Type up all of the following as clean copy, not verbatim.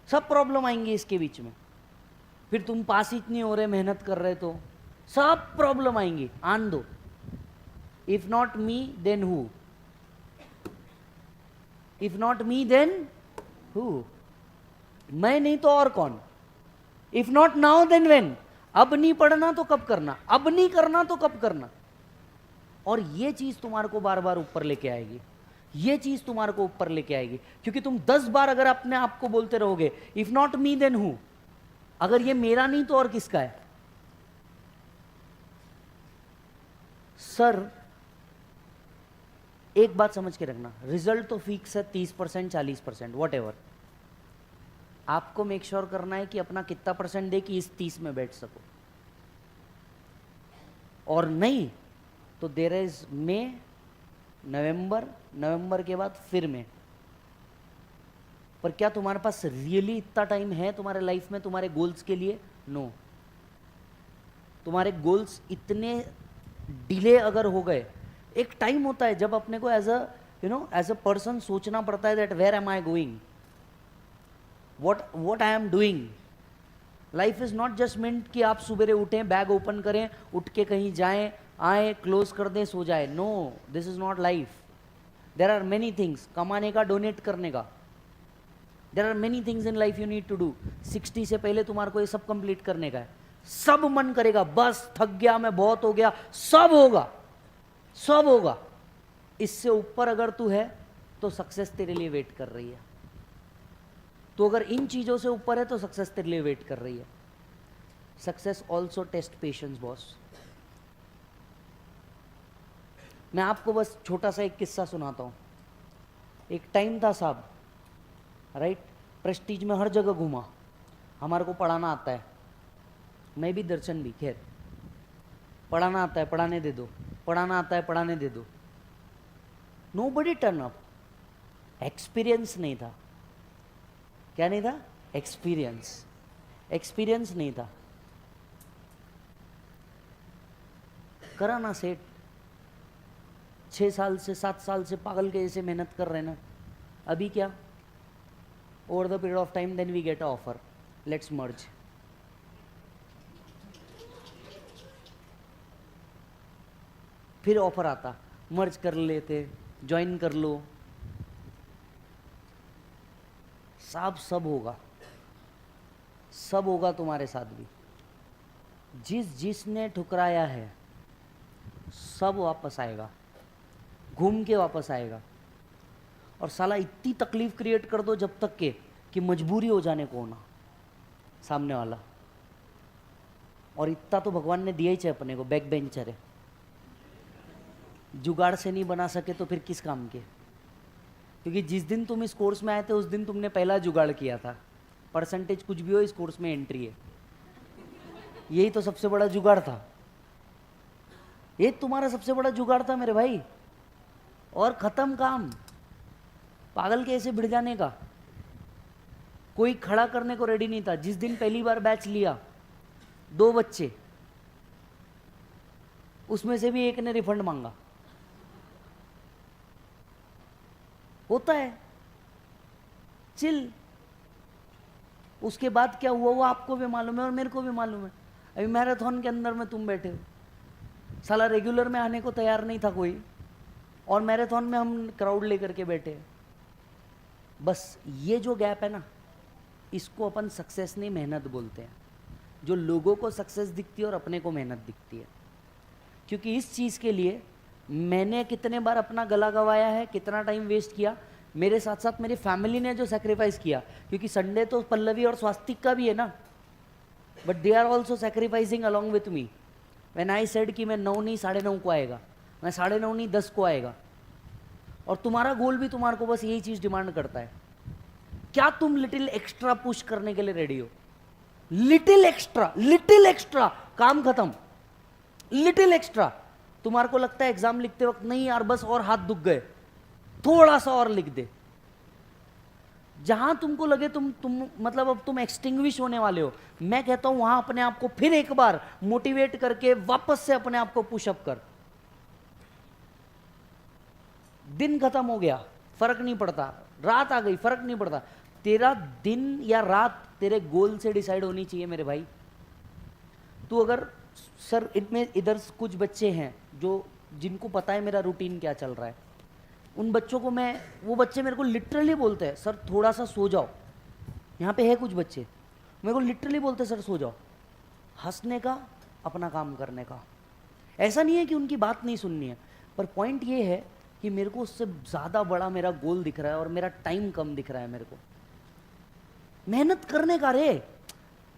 सब प्रॉब्लम आएंगे इसके बीच में। फिर तुम पास ही नहीं हो रहे, मेहनत कर रहे तो सब प्रॉब्लम आएंगी, आन दो। If not me then who, if not me then who, मैं नहीं तो और कौन। If not now then when, अब नहीं पढ़ना तो कब करना, अब नहीं करना तो कब करना। और ये चीज तुम्हारे को बार बार ऊपर लेके आएगी, ये चीज तुम्हारे को ऊपर लेके आएगी, क्योंकि तुम 10 बार अगर अपने आप को बोलते रहोगे if not me then who, अगर ये मेरा नहीं तो और किसका है। सर एक बात समझ के रखना, रिजल्ट तो फिक्स है 30% 40% वॉट एवर, आपको मेक श्योर करना है कि अपना कितना परसेंट दे कि इस 30 में बैठ सको। और नहीं तो देयर इज मे, नवंबर के बाद फिर में। पर क्या तुम्हारे पास रियली इतना टाइम है तुम्हारे लाइफ में तुम्हारे गोल्स के लिए? नो। तुम्हारे गोल्स इतने डिले अगर हो गए, एक टाइम होता है जब अपने को एज अ पर्सन सोचना पड़ता है that where am I going, what I am doing. Life is not just meant कि आप सुबह उठें, बैग ओपन करें, उठ के कहीं जाएं, आए, क्लोज कर दें, सो जाए। No, this is not life. There are many things, कमाने का, डोनेट करने का, there are many things in life you need to do. 60 से पहले तुम्हारे को ये सब कंप्लीट करने का है। सब मन करेगा बस थक गया मैं, बहुत हो गया, सब होगा, सब होगा। इससे ऊपर अगर तू है तो सक्सेस तेरे लिए वेट कर रही है। तो अगर इन चीजों से ऊपर है तो सक्सेस तेरे लिए वेट कर रही है। Success also test patience boss. मैं आपको बस छोटा सा एक किस्सा सुनाता हूं। एक टाइम था साहब, राइट, प्रेस्टीज में हर जगह घूमा, हमारे को पढ़ाना आता है, मैं भी, दर्शन भी, खैर पढ़ाना आता है, पढ़ाने दे दो, पढ़ाना आता है, पढ़ाने दे दो। Nobody turn up. एक्सपीरियंस नहीं था। क्या नहीं था? एक्सपीरियंस। एक्सपीरियंस नहीं था। करा ना सेट, 6 साल से 7 साल से पागल के जैसे मेहनत कर रहे ना। अभी क्या, over the period of time then we get a offer, let's merge. फिर ऑफर आता, मर्ज कर लेते, ज्वाइन कर लो, साहब सब होगा, सब होगा तुम्हारे साथ भी। जिसने ठुकराया है सब वापस आएगा, घूम के वापस आएगा। और साला इतनी तकलीफ क्रिएट कर दो जब तक के कि मजबूरी हो जाने को ना सामने वाला। और इतना तो भगवान ने दिया ही चाहिए अपने को, बैक बेंचर है, जुगाड़ से नहीं बना सके तो फिर किस काम के। क्योंकि जिस दिन तुम इस कोर्स में आए थे उस दिन तुमने पहला जुगाड़ किया था। परसेंटेज कुछ भी हो, इस कोर्स में एंट्री है, यही तो सबसे बड़ा जुगाड़ था। ये तुम्हारा सबसे बड़ा जुगाड़ था मेरे भाई। और खत्म काम, पागल के ऐसे भिड़ जाने का। कोई खड़ा करने को रेडी नहीं था। जिस दिन पहली बार बैच लिया, 2 बच्चे, उसमें से भी एक ने रिफंड मांगा। होता है, चिल। उसके बाद क्या हुआ वो आपको भी मालूम है और मेरे को भी मालूम है। अभी मैराथन के अंदर में तुम बैठे हो, साला रेगुलर में आने को तैयार नहीं था कोई, और मैराथन में हम क्राउड लेकर के बैठे। बस ये जो गैप है ना, इसको अपन सक्सेस नहीं मेहनत बोलते हैं। जो लोगों को सक्सेस दिखती है और अपने को मेहनत दिखती है। क्योंकि इस चीज़ के लिए मैंने कितने बार अपना गला गवाया है, कितना टाइम वेस्ट किया। मेरे साथ साथ मेरी फैमिली ने जो सेक्रीफाइस किया, क्योंकि संडे तो पल्लवी और स्वास्तिक का भी है ना, but they are also sacrificing along with me. When I said कि मैं 9 नहीं 9:30 को आएगा, मैं 9:30 नहीं 10 को आएगा। और तुम्हारा गोल भी तुम्हारे को बस यही चीज़ डिमांड करता है, क्या तुम लिटिल एक्स्ट्रा पुश करने के लिए रेडी हो? लिटिल एक्स्ट्रा, काम खत्म। Little extra. तुम्हारे को लगता है एग्जाम लिखते वक्त नहीं यार बस और हाथ दुख गए, थोड़ा सा और लिख दे। जहां तुमको लगे तुम मतलब अब तुम एक्सटिंग्विश होने वाले हो, मैं कहता हूं वहां अपने आप को फिर एक बार मोटिवेट करके वापस से अपने आप को पुशअप कर। दिन खत्म हो गया, फर्क नहीं पड़ता, रात आ गई, फर्क नहीं पड़ता। तेरा दिन या रात तेरे गोल से डिसाइड होनी चाहिए मेरे भाई। तू अगर सर इनमें इधर कुछ बच्चे हैं जो जिनको पता है मेरा रूटीन क्या चल रहा है, उन बच्चों को मैं, वो बच्चे मेरे को लिटरली बोलते हैं सर थोड़ा सा सो जाओ। यहाँ पे है कुछ बच्चे मेरे को लिटरली बोलते हैं सर सो जाओ। हंसने का, अपना काम करने का। ऐसा नहीं है कि उनकी बात नहीं सुननी है, पर पॉइंट ये है कि मेरे को उससे ज़्यादा बड़ा मेरा गोल दिख रहा है और मेरा टाइम कम दिख रहा है मेरे को। मेहनत करने का रे।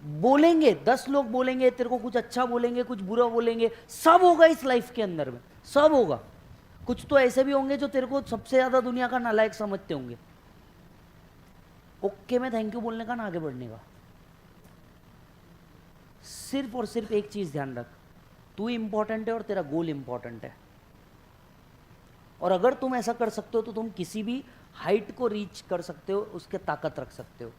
बोलेंगे 10 लोग बोलेंगे तेरे को, कुछ अच्छा बोलेंगे कुछ बुरा बोलेंगे, सब होगा इस लाइफ के अंदर में, सब होगा। कुछ तो ऐसे भी होंगे जो तेरे को सबसे ज्यादा दुनिया का नालायक समझते होंगे। ओके में थैंक यू बोलने का ना, आगे बढ़ने का। सिर्फ और सिर्फ एक चीज ध्यान रख, तू इंपॉर्टेंट है और तेरा गोल इंपॉर्टेंट है। और अगर तुम ऐसा कर सकते हो तो तुम किसी भी हाइट को रीच कर सकते हो, उसके ताकत रख सकते हो।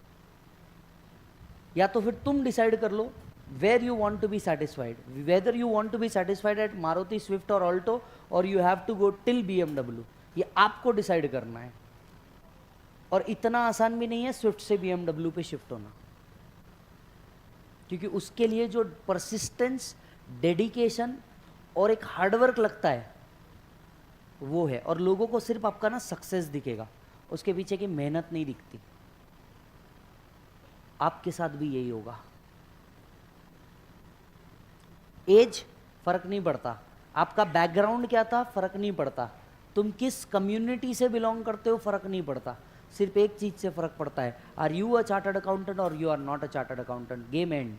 या तो फिर तुम डिसाइड कर लो where you want to be satisfied, whether you want to be satisfied at Maruti Swift और ऑल्टो और you have to go till BMW। ये आपको डिसाइड करना है। और इतना आसान भी नहीं है स्विफ्ट से BMW पे शिफ्ट होना, क्योंकि उसके लिए जो परसिस्टेंस, डेडिकेशन और एक हार्डवर्क लगता है वो है। और लोगों को सिर्फ आपका ना सक्सेस दिखेगा, उसके पीछे की मेहनत नहीं दिखती। आपके साथ भी यही होगा। एज फर्क नहीं पड़ता, आपका बैकग्राउंड क्या था फर्क नहीं पड़ता, तुम किस कम्युनिटी से बिलोंग करते हो फर्क नहीं पड़ता। सिर्फ एक चीज से फर्क पड़ता है, are you a chartered accountant और you are not a chartered accountant. Game end.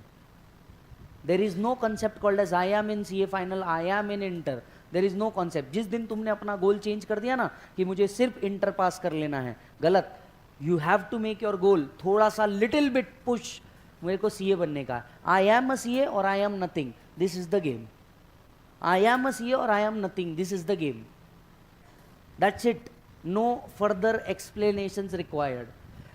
There is no concept called as I am in CA final, I am in inter. There is no concept. जिस दिन तुमने अपना गोल change कर दिया ना कि मुझे सिर्फ इंटर पास कर लेना है, गलत। You have to make your goal थोड़ा सा लिटिल बिट पुश, मेरे को CA बनने का। आई एम अ CA और I am nothing, this is the game. I am a CA और I am nothing, this is the game. That's it, no further explanations required.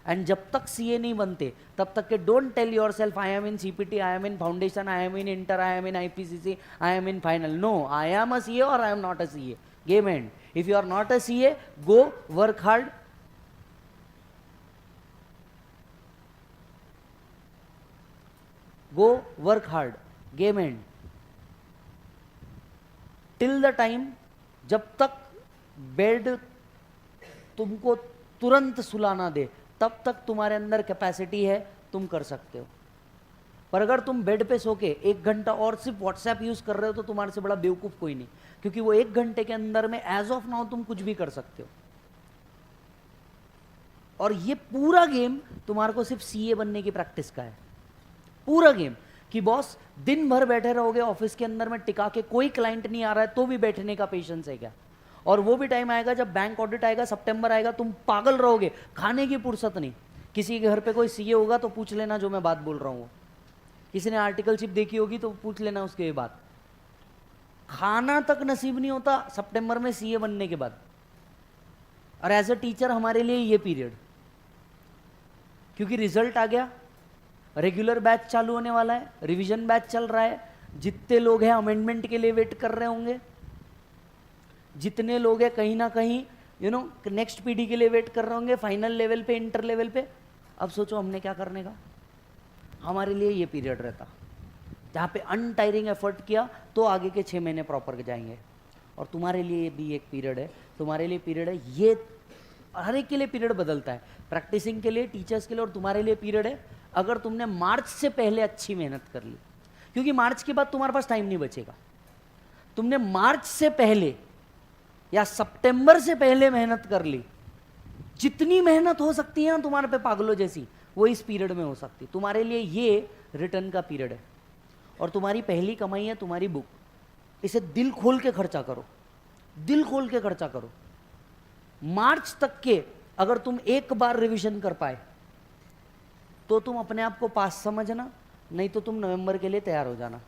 And जब तक CA नहीं बनते तब तक के don't tell yourself I am in CPT, I am in foundation, I am in inter, I am in IPCC, I am in final. No, I am a CA और I am not a CA। Game end. If you are not a CA, go work hard. Go work hard, game end. Till the time जब तक bed तुमको तुरंत सुलाना दे तब तक तुम्हारे अंदर capacity है, तुम कर सकते हो। पर अगर तुम बेड पे सो के 1 घंटा और सिर्फ व्हाट्सएप यूज कर रहे हो तो तुम्हारे से बड़ा बेवकूफ कोई नहीं, क्योंकि वो 1 घंटे के अंदर में एज ऑफ नाउ तुम कुछ भी कर सकते हो। और ये पूरा गेम तुम्हारे को सिर्फ CA बनने की प्रैक्टिस का है, पूरा गेम। कि बॉस दिन भर बैठे रहोगे ऑफिस के अंदर में टिका के, कोई क्लाइंट नहीं आ रहा है तो भी बैठने का पेशेंस है क्या? और वो भी टाइम आएगा जब बैंक ऑडिट आएगा, सितंबर आएगा, तुम पागल रहोगे, खाने की फुर्सत नहीं। किसी के घर पे कोई CA होगा तो पूछ लेना जो मैं बात बोल रहा हूँ। किसी ने आर्टिकलशिप देखी होगी तो पूछ लेना उसके बाद। खाना तक नसीब नहीं होता सितंबर में CA बनने के बाद। और एज अ टीचर हमारे लिए ये पीरियड, क्योंकि रिजल्ट आ गया, रेगुलर बैच चालू होने वाला है, रिवीजन बैच चल रहा है। जितने लोग हैं अमेंडमेंट के लिए वेट कर रहे होंगे, जितने लोग हैं कहीं ना कहीं नेक्स्ट PD के लिए वेट कर रहे होंगे, फाइनल लेवल पे, इंटर लेवल पे। अब सोचो हमने क्या करने का। हमारे लिए ये पीरियड रहता जहाँ पे अनटायरिंग एफर्ट किया तो आगे के 6 महीने प्रॉपर जाएंगे। और तुम्हारे लिए भी एक पीरियड है, तुम्हारे लिए पीरियड है। ये हर एक के लिए पीरियड बदलता है, प्रैक्टिसिंग के लिए, टीचर्स के लिए, और तुम्हारे लिए पीरियड है अगर तुमने मार्च से पहले अच्छी मेहनत कर ली। क्योंकि मार्च के बाद तुम्हारे पास टाइम नहीं बचेगा। तुमने मार्च से पहले या सितंबर से पहले मेहनत कर ली, जितनी मेहनत हो सकती है ना तुम्हारे पे पागलों जैसी, वो इस पीरियड में हो सकती। तुम्हारे लिए ये रिटर्न का पीरियड है और तुम्हारी पहली कमाई है तुम्हारी बुक। इसे दिल खोल के खर्चा करो, दिल खोल के खर्चा करो। मार्च तक के अगर तुम एक बार रिवीजन कर पाए तो तुम अपने आप को पास समझना, नहीं तो तुम नवंबर के लिए तैयार हो जाना।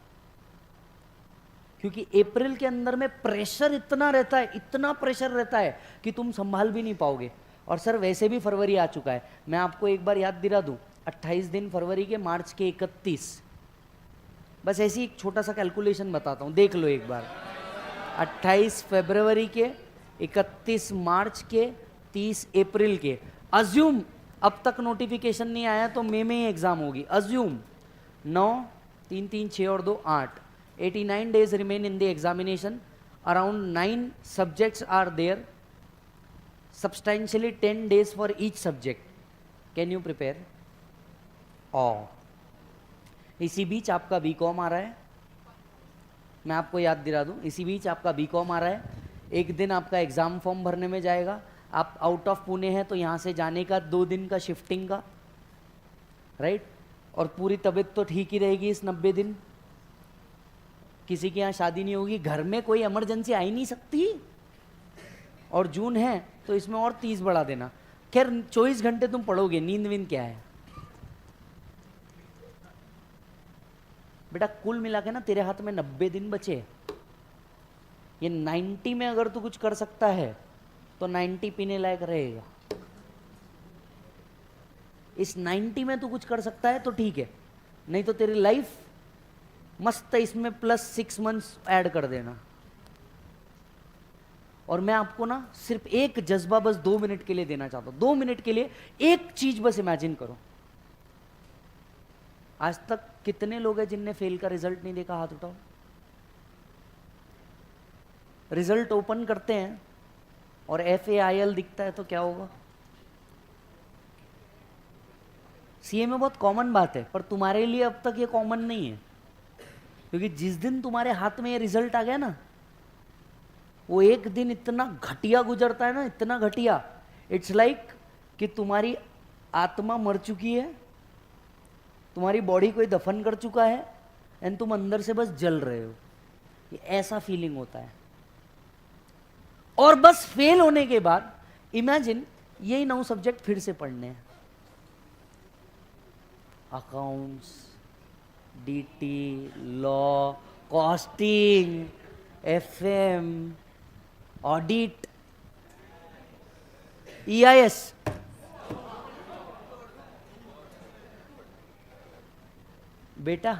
क्योंकि अप्रैल के अंदर में प्रेशर इतना रहता है, इतना प्रेशर रहता है कि तुम संभाल भी नहीं पाओगे। और सर वैसे भी फरवरी आ चुका है, मैं आपको एक बार याद दिला दूं, 28 दिन फरवरी के, मार्च के 31। बस ऐसी एक छोटा सा कैलकुलेशन बताता हूं, देख लो एक बार। 28 फरवरी के, 31 मार्च के, 30 अप्रैल के। अज्यूम अब तक नोटिफिकेशन नहीं आया तो मई में ही एग्जाम होगी। अज्यूम 9, 3, 3, 6 और 2, 8, 89 days remain in the examination. Around 9 subjects are there. Substantially 10 days for each subject. Can you prepare? इसी बीच आपका बीकॉम आ रहा है, मैं आपको याद दिला दूं, इसी बीच आपका बीकॉम आ रहा है। एक दिन आपका एग्ज़ाम फॉर्म भरने में जाएगा। आप आउट ऑफ पुणे हैं तो यहाँ से जाने का 2 दिन का शिफ्टिंग का, राइट। और पूरी तबीयत तो ठीक ही रहेगी इस 90 दिन। किसी के यहाँ शादी नहीं होगी, घर में कोई इमरजेंसी आ ही नहीं सकती, और जून है तो इसमें और 30 बढ़ा देना। खैर 24 घंटे तुम पढ़ोगे, नींद वींद क्या है बेटा। कुल मिला के ना तेरे हाथ में 90 दिन बचे। ये 90 में अगर तू कुछ कर सकता है तो 90 पीने लायक रहेगा। इस 90 में तू कुछ कर सकता है तो ठीक है, नहीं तो तेरी लाइफ मस्त है। इसमें +6 months ऐड कर देना। और मैं आपको ना सिर्फ एक जज्बा बस 2 मिनट के लिए देना चाहता हूं। 2 मिनट के लिए एक चीज बस इमेजिन करो। आज तक कितने लोग हैं जिनने फेल का रिजल्ट नहीं देखा? हाथ उठाओ। रिजल्ट ओपन करते हैं और FAIL दिखता है तो क्या होगा? CA में बहुत कॉमन बात है, पर तुम्हारे लिए अब तक ये कॉमन नहीं है, क्योंकि जिस दिन तुम्हारे हाथ में ये रिजल्ट आ गया ना, वो एक दिन इतना घटिया गुजरता है ना, इतना घटिया। इट्स लाइक कि तुम्हारी आत्मा मर चुकी है, तुम्हारी बॉडी कोई दफन कर चुका है, एंड तुम अंदर से बस जल रहे हो। ये ऐसा फीलिंग होता है। और बस फेल होने के बाद इमेजिन यही 9 सब्जेक्ट फिर से पढ़ने हैं। Accounts, DT, law, costing, FM, audit, EIS। बेटा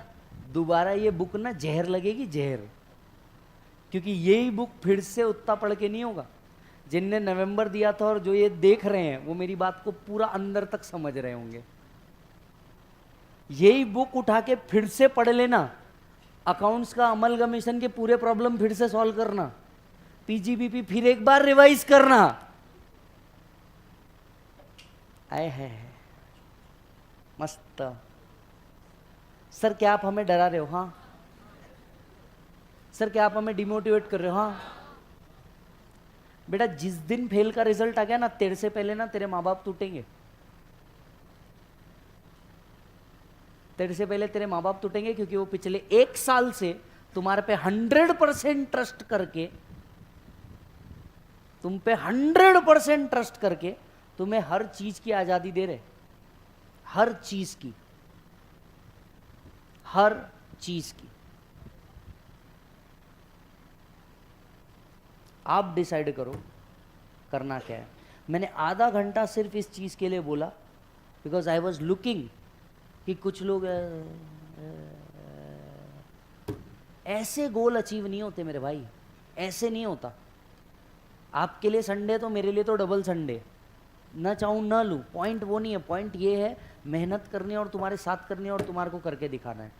दोबारा ये बुक ना जहर लगेगी, जहर। क्योंकि यही बुक फिर से उतना पढ़ के नहीं होगा। जिनने नवंबर दिया था और जो ये देख रहे हैं वो मेरी बात को पूरा अंदर तक समझ रहे होंगे। यही बुक उठा के फिर से पढ़ लेना। अकाउंट्स का अमलगमेशन के पूरे प्रॉब्लम फिर से सॉल्व करना। PGBP फिर एक बार रिवाइज करना। आए है मस्त। सर क्या आप हमें डरा रहे हो? हाँ। सर क्या आप हमें डिमोटिवेट कर रहे हो? हाँ। बेटा जिस दिन फेल का रिजल्ट आ गया ना, तेरे से पहले ना तेरे माँ बाप टूटेंगे। तेरे से पहले तेरे माँ बाप टूटेंगे, क्योंकि वो पिछले 1 साल से तुम्हारे पे 100% ट्रस्ट करके, तुम पे 100% ट्रस्ट करके तुम्हें हर चीज की आजादी दे रहे। हर चीज की, हर चीज की। आप डिसाइड करो करना क्या है। मैंने आधा घंटा सिर्फ इस चीज के लिए बोला, बिकॉज आई वॉज लुकिंग कि कुछ लोग ऐसे गोल अचीव नहीं होते मेरे भाई, ऐसे नहीं होता। आपके लिए संडे तो मेरे लिए तो डबल संडे। न चाहूं न लूं, पॉइंट वो नहीं है। पॉइंट ये है मेहनत करनी है और तुम्हारे साथ करनी है और तुम्हारे को करके दिखाना है।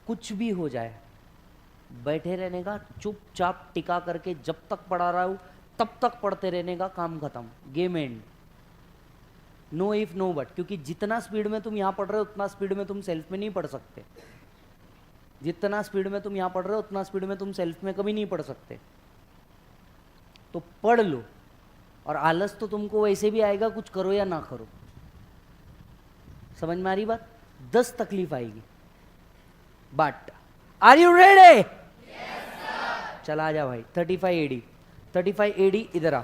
कुछ भी हो जाए, बैठे रहने का, चुपचाप टिका करके जब तक पढ़ा रहा हूं तब तक पढ़ते रहने का। काम खत्म, game end. No if no but. क्योंकि जितना स्पीड में तुम यहां पढ़ रहे हो उतना स्पीड में तुम सेल्फ में नहीं पढ़ सकते। जितना स्पीड में तुम यहां पढ़ रहे हो उतना स्पीड में तुम सेल्फ में कभी नहीं पढ़ सकते। तो पढ़ लो। और आलस तो तुमको वैसे भी आएगा, कुछ करो या ना करो। समझ में आ रही बात? 10 तकलीफ आएगी। But are you ready? चला आ जा भाई। 35 AD इधर आ।